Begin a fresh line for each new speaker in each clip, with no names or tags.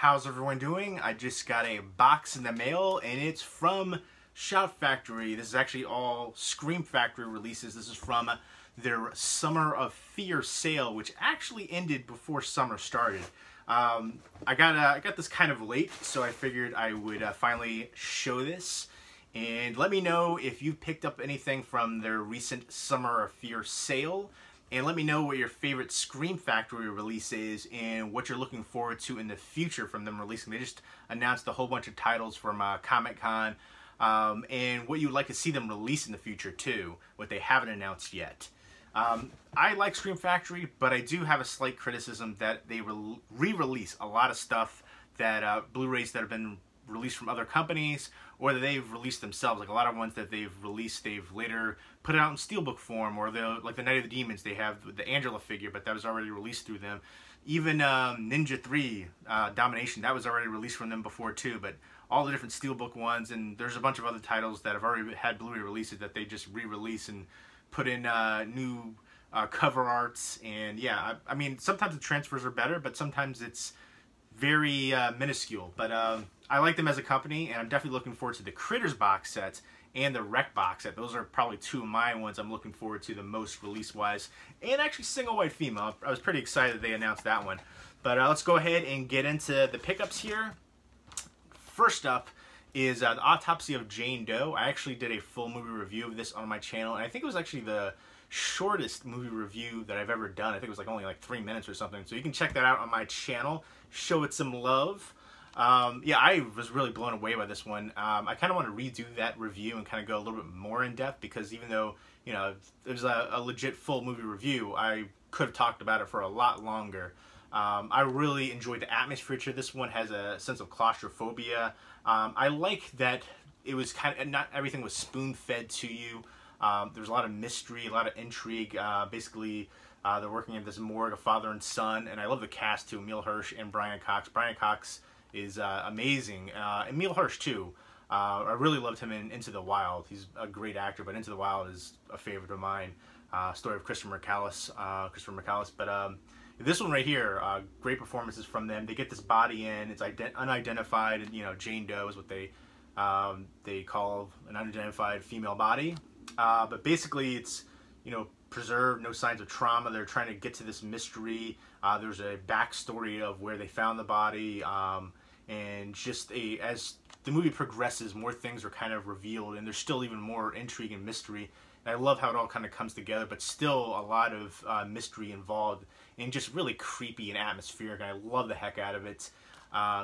How's everyone doing? I just got a box in the mail and it's from Shout Factory. This is actually all Scream Factory releases. This is from their Summer of Fear sale, which actually ended before summer started. I got this kind of late, so I figured I would finally show this. And let me know if you picked up anything from their recent Summer of Fear sale. And let me know what your favorite Scream Factory release is and what you're looking forward to in the future from them releasing. They just announced a whole bunch of titles from Comic-Con and what you'd like to see them release in the future too, what they haven't announced yet. I like Scream Factory, but I do have a slight criticism that they re-release a lot of stuff that Blu-rays that have been released from other companies or that they've released themselves. Like a lot of ones that they've released, they've later put it out in steelbook form, or like the Night of the Demons, they have the Angela figure, but that was already released through them. Even Ninja 3 Domination, that was already released from them before too, but all the different steelbook ones, and there's a bunch of other titles that have already had Blu-ray releases that they just re-release and put in new cover arts. And yeah, I mean, sometimes the transfers are better, but sometimes it's very minuscule. But I like them as a company, and I'm definitely looking forward to the Critters box set and the Wreck box set. Those are probably two of my ones I'm looking forward to the most release-wise. And actually Single White Female. I was pretty excited they announced that one. But let's go ahead and get into the pickups here. First up is the Autopsy of Jane Doe. I actually did a full movie review of this on my channel, and I think it was actually the shortest movie review that I've ever done. I think it was like only like 3 minutes or something. So you can check that out on my channel. Show it some love. Yeah, I was really blown away by this one. I kind of want to redo that review and kind of go a little bit more in depth, because even though, you know, it was a legit full movie review, I could have talked about it for a lot longer. I really enjoyed the atmosphere to this one. Has a sense of claustrophobia. I like that it was kind of, not everything was spoon-fed to you. There's a lot of mystery, a lot of intrigue. Basically, they're working at this morgue, a father and son, and I love the cast too, Emile Hirsch and Brian Cox. Brian Cox is amazing. Emile Hirsch too. I really loved him in Into the Wild. He's a great actor, but Into the Wild is a favorite of mine. Story of Christopher McCallis. But this one right here, great performances from them. They get this body in. It's unidentified. You know, Jane Doe is what they call an unidentified female body. But basically, it's, you know, preserved, no signs of trauma. They're trying to get to this mystery. There's a backstory of where they found the body, and just as the movie progresses, more things are kind of revealed, and there's still even more intrigue and mystery. And I love how it all kind of comes together, but still a lot of mystery involved, and just really creepy and atmospheric, and I love the heck out of it.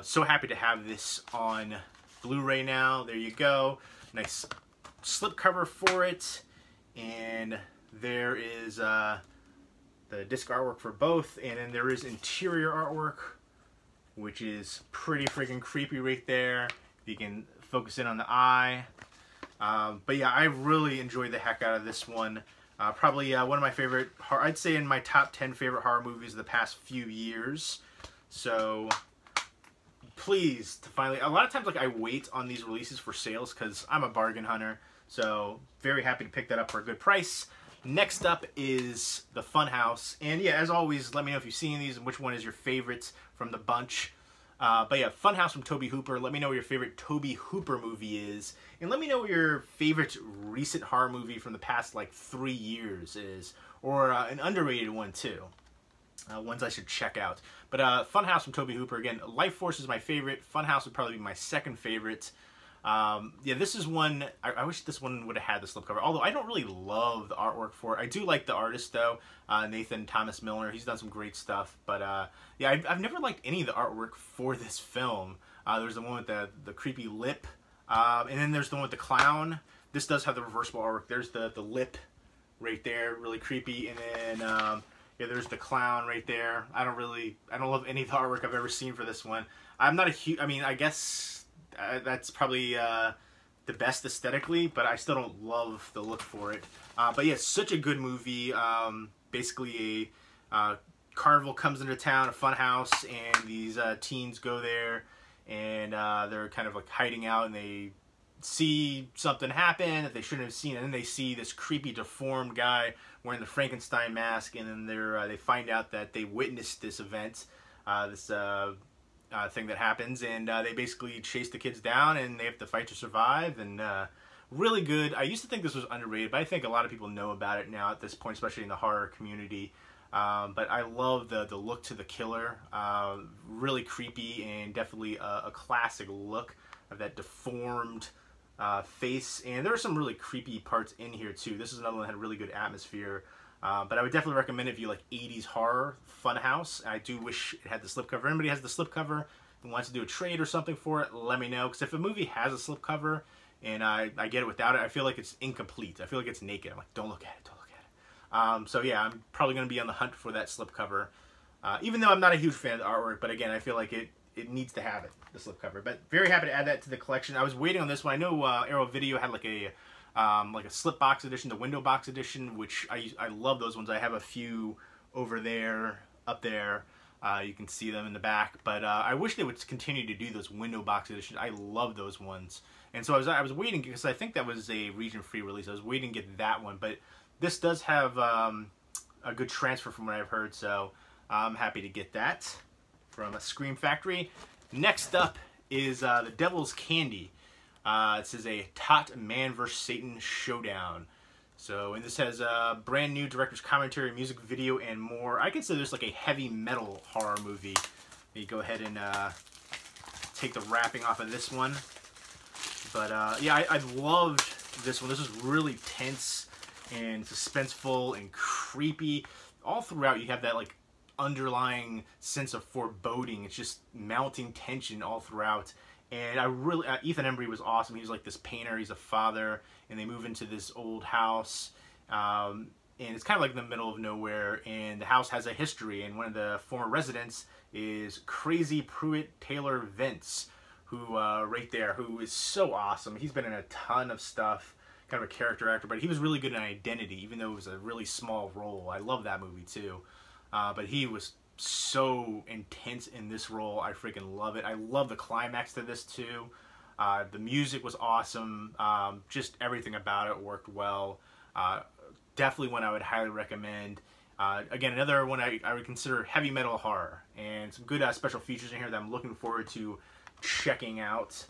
So happy to have this on Blu-ray now. There you go. Nice slipcover for it, and there is the disc artwork for both, and then there is interior artwork, which is pretty freaking creepy right there. You can focus in on the eye. But yeah, I really enjoyed the heck out of this one. Probably one of my favorite, I'd say in my top 10 favorite horror movies of the past few years. So pleased to finally, a lot of times like I wait on these releases for sales because I'm a bargain hunter. So very happy to pick that up for a good price. Next up is the Funhouse. And yeah, as always, let me know if you've seen these and which one is your favorite from the bunch. But yeah, Funhouse from Tobe Hooper. Let me know what your favorite Tobe Hooper movie is. And let me know what your favorite recent horror movie from the past like 3 years is. Or an underrated one too. Ones I should check out. But Funhouse from Tobe Hooper. Again, Life Force is my favorite. Funhouse would probably be my second favorite. Yeah, this is one, I wish this one would have had the slipcover, although I don't really love the artwork for it. I do like the artist though, Nathan Thomas Milner. He's done some great stuff, but yeah, I've never liked any of the artwork for this film. There's the one with the creepy lip, and then there's the one with the clown. This does have the reversible artwork. There's the lip right there, really creepy, and then yeah, there's the clown right there. I don't love any of the artwork I've ever seen for this one. I'm not a huge, I mean, I guess that's probably the best aesthetically, but I still don't love the look for it. But yeah, such a good movie. Basically a carnival comes into town, a fun house, and these teens go there, and they're kind of like hiding out, and they see something happen that they shouldn't have seen, and then they see this creepy deformed guy wearing the Frankenstein mask, and then they find out that they witnessed this event, this thing that happens, and they basically chase the kids down, and they have to fight to survive, and really good. I used to think this was underrated, but I think a lot of people know about it now at this point, especially in the horror community. But I love the look to the killer, really creepy, and definitely a classic look of that deformed face. And there are some really creepy parts in here too. This is another one that had really good atmosphere. But I would definitely recommend it if you like 80s horror, Funhouse. I do wish it had the slipcover. If anybody has the slipcover and wants to do a trade or something for it, let me know. Because if a movie has a slipcover and I get it without it, I feel like it's incomplete. I feel like it's naked. I'm like, don't look at it, don't look at it. So yeah, I'm probably going to be on the hunt for that slipcover. Even though I'm not a huge fan of the artwork, but again, I feel like it needs to have it, the slipcover. But very happy to add that to the collection. I was waiting on this one. I know Arrow Video had like a slip box edition, the window box edition, which I love those ones. I have a few over there, up there. You can see them in the back. But I wish they would continue to do those window box editions. I love those ones. And so I was waiting, because I think that was a region-free release. I was waiting to get that one. But this does have a good transfer from what I've heard. So I'm happy to get that from Scream Factory. Next up is The Devil's Candy. This is a Tot Man vs. Satan showdown. So, and this has a brand new director's commentary, music video, and more. I consider this like a heavy metal horror movie. Let me go ahead and take the wrapping off of this one. But yeah, I loved this one. This is really tense and suspenseful and creepy. All throughout, you have that like underlying sense of foreboding. It's just mounting tension all throughout. And I really, Ethan Embry was awesome. He was like this painter. He's a father, and they move into this old house, and it's kind of like in the middle of nowhere. And the house has a history, and one of the former residents is Crazy Pruitt Taylor Vince, who right there, who is so awesome. He's been in a ton of stuff, kind of a character actor, but he was really good in Identity, even though it was a really small role. I love that movie too, but he was so intense in this role. I freaking love it. I love the climax to this too. The music was awesome. Just everything about it worked well. Definitely one I would highly recommend. Again, another one I would consider heavy metal horror, and some good special features in here that I'm looking forward to checking out.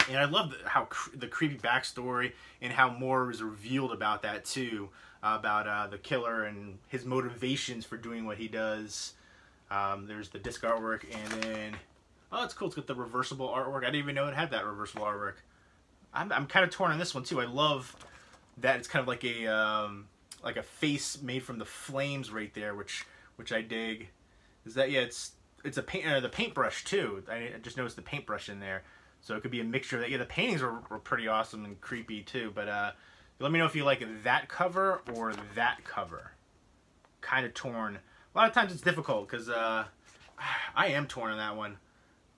And I love how the creepy backstory and how more is revealed about that too, about the killer and his motivations for doing what he does. There's the disc artwork, and then oh, it's cool. It's got the reversible artwork. I didn't even know it had that reversible artwork. I'm kind of torn on this one too. I love that it's kind of like a face made from the flames right there, which I dig. Is that, yeah? It's a paint, the paintbrush too. I just noticed the paintbrush in there, so it could be a mixture of that. Yeah, the paintings were pretty awesome and creepy too. But let me know if you like that cover or that cover. Kind of torn. A lot of times it's difficult because I am torn on that one.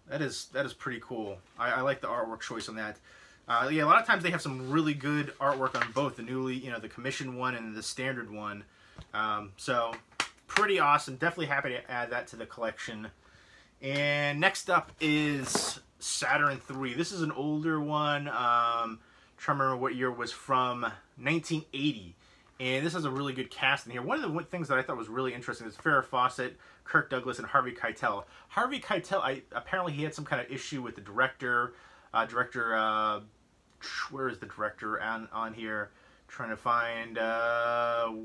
That is pretty cool. I like the artwork choice on that. Yeah, a lot of times they have some really good artwork on both the the commissioned one and the standard one. So pretty awesome. Definitely happy to add that to the collection. And next up is Saturn III. This is an older one. Trying to remember what year it was from. 1980. And this has a really good cast in here. One of the things that I thought was really interesting is Farrah Fawcett, Kirk Douglas, and Harvey Keitel. Harvey Keitel, apparently he had some kind of issue with the director. Where is the director on here? Trying to find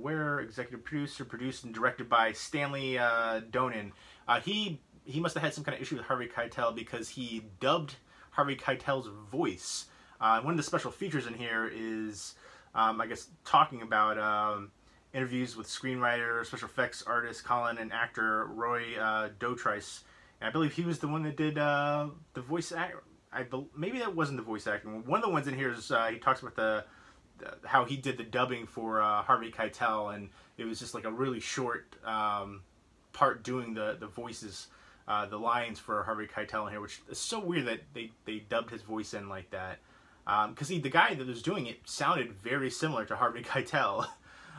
where executive producer, produced and directed by Stanley Donen. He must have had some kind of issue with Harvey Keitel because he dubbed Harvey Keitel's voice. One of the special features in here is, I guess, talking about interviews with screenwriter, special effects artist Colin, and actor Roy Dotrice. And I believe he was the one that did the voice act. Maybe that wasn't the voice acting. One of the ones in here is he talks about how he did the dubbing for Harvey Keitel, and it was just like a really short part doing the voices, the lines for Harvey Keitel in here, which is so weird that they dubbed his voice in like that. Because the guy that was doing it sounded very similar to Harvey Keitel.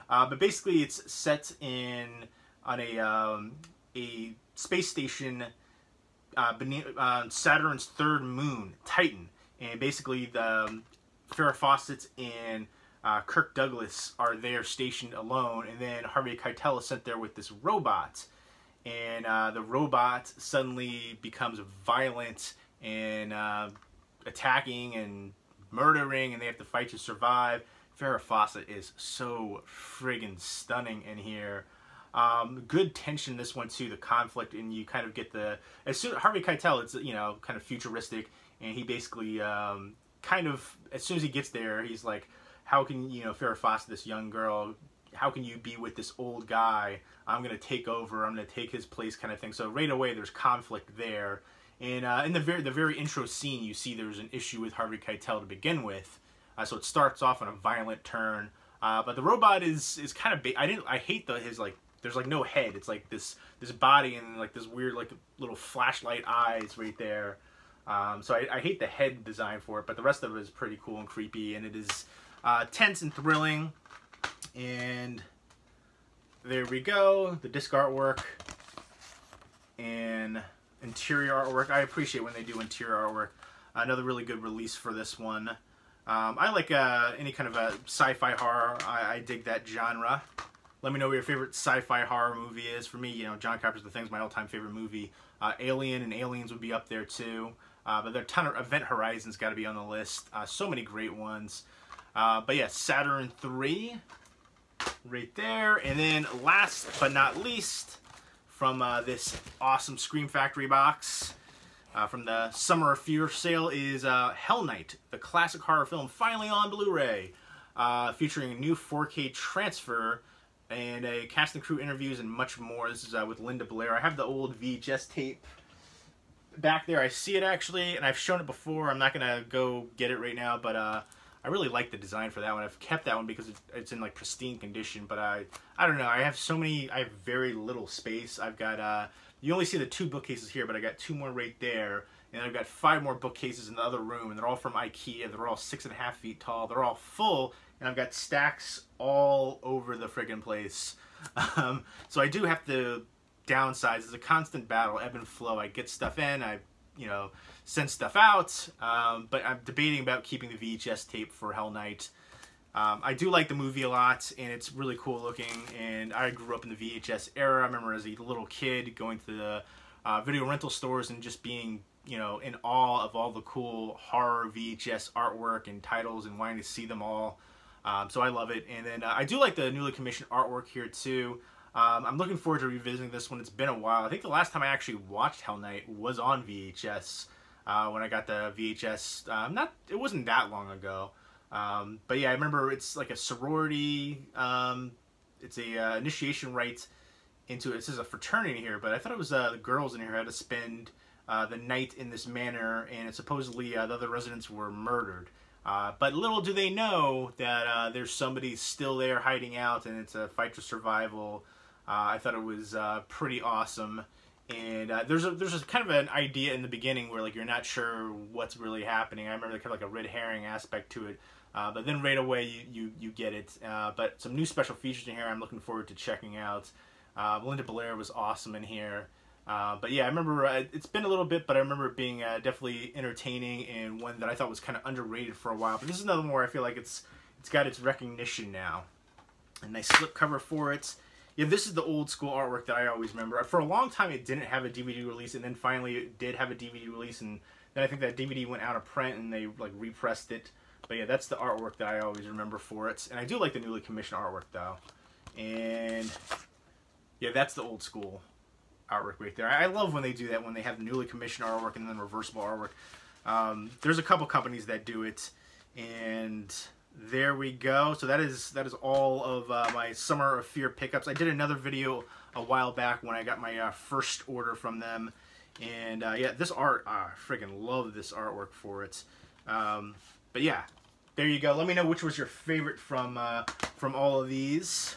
But basically it's set on a space station beneath Saturn's third moon, Titan. And basically Farrah Fawcett and Kirk Douglas are there stationed alone, and then Harvey Keitel is sent there with this robot. and the robot suddenly becomes violent and attacking and murdering, and they have to fight to survive. Farrah Fawcett is so friggin' stunning in here. Good tension in this one too, the conflict, and you kind of get the, as soon Harvey Keitel, it's, you know, kind of futuristic, and he basically kind of, as soon as he gets there, he's like, how can, you know, Farrah Fawcett, this young girl, how can you be with this old guy? I'm gonna take over, I'm gonna take his place, kind of thing. So right away there's conflict there. And in the very intro scene, you see there's an issue with Harvey Keitel to begin with. So it starts off on a violent turn, but the robot is kind of I hate his, like, there's like no head. It's like this body and like this weird like little flashlight eyes right there. So I hate the head design for it, but the rest of it is pretty cool and creepy, and it is tense and thrilling. And there we go, the disc artwork and interior artwork. I appreciate when they do interior artwork. Another really good release for this one. I like any kind of a sci-fi horror. I dig that genre. Let me know what your favorite sci-fi horror movie is. For me, you know, John Carpenter's The Thing's my all-time favorite movie. Alien and Aliens would be up there too. But there are a ton of Event Horizon's got to be on the list. So many great ones. But yeah, Saturn III right there. And then last but not least, from this awesome Scream Factory box, from the Summer of Fear sale, is Hell Night, the classic horror film, finally on Blu-ray, featuring a new 4K transfer and a cast and crew interviews and much more. This is with Linda Blair. I have the old VHS tape back there. I see it actually, and I've shown it before. I'm not gonna go get it right now, but I really like the design for that one. I've kept that one because it's in like pristine condition, but I don't know. I have very little space. I've got you only see the 2 bookcases here, but I got 2 more right there, and I've got 5 more bookcases in the other room, and they're all from IKEA. They're all 6.5 feet tall. They're all full, and I've got stacks all over the friggin' place. So I do have to downsize. It's a constant battle, ebb and flow. I get stuff in, I, you know, send stuff out, but I'm debating about keeping the VHS tape for Hell Night. I do like the movie a lot, and it's really cool looking, and I grew up in the VHS era. I remember as a little kid going to the video rental stores and just being, you know, in awe of all the cool horror VHS artwork and titles and wanting to see them all. So I love it. And then I do like the newly commissioned artwork here too. I'm looking forward to revisiting this one. It's been a while. I think the last time I actually watched Hell Night was on VHS, when I got the VHS. It wasn't that long ago. But yeah, I remember it's like a sorority. It's a initiation rite into it. It says a fraternity here, but I thought it was the girls in here had to spend the night in this manor, and it supposedly the other residents were murdered. But little do they know that there's somebody still there hiding out, and it's a fight for survival. I thought it was pretty awesome. And there's a kind of an idea in the beginning where like you're not sure what's really happening. I remember kind of like a red herring aspect to it, but then right away you get it. But some new special features in here I'm looking forward to checking out. Linda Blair was awesome in here. But yeah, I remember it's been a little bit, but I remember it being definitely entertaining and one that I thought was kind of underrated for a while. But this is another one where I feel like it's got its recognition now. A nice slipcover for it. Yeah, this is the old school artwork that I always remember. For a long time, it didn't have a DVD release, and then finally it did have a DVD release, and then I think that DVD went out of print, and they like repressed it. But yeah, that's the artwork that I always remember for it. And I do like the newly commissioned artwork, though. And yeah, that's the old school artwork right there. I love when they do that, when they have newly commissioned artwork and then reversible artwork. There's a couple companies that do it, and there we go. So that is all of my Summer of Fear pickups. I did another video a while back when I got my first order from them, and yeah, this art, I freaking love this artwork for it. But yeah, there you go. Let me know which was your favorite from all of these,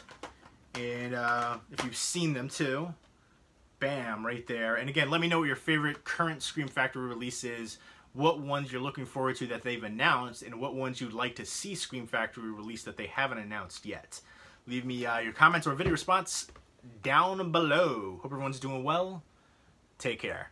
and if you've seen them too. Bam, right there. And again, let me know what your favorite current Scream Factory release is, what ones you're looking forward to that they've announced, and what ones you'd like to see Scream Factory release that they haven't announced yet. Leave me your comments or video response down below. Hope everyone's doing well. Take care.